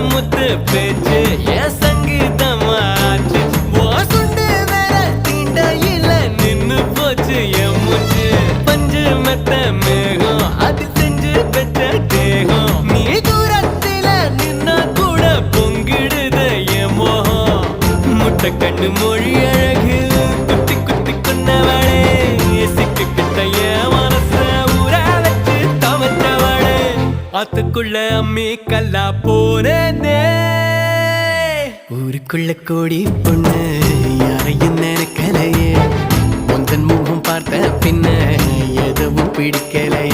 முத்து பேச்சு என் சங்கீதமாச்சு சுண்டு வேற தீண்டையில நின்னு போச்சு என் மூச்சு பஞ்சு மெத்த மேகம் அது செஞ்சு பெற்ற தேகம் நீ தூரத்தில நின்னா கூட பொங்கிடுது என் மோகம் முட்டை கண்ணு மொழி அழகு குத்தி குத்தி கொண்டவளே சிக்கிட்ட என் மனச ஊற வச்சு தவச்சவளே ஆத்துக்குள்ள அம்மி கல்லா போனே ஊருக்குள்ள கோடி பொண்ணு யாரையும் நினைக்கலையே உந்தன் முகம் பார்த்த பின்ன எதுவும் பிடிக்கலையே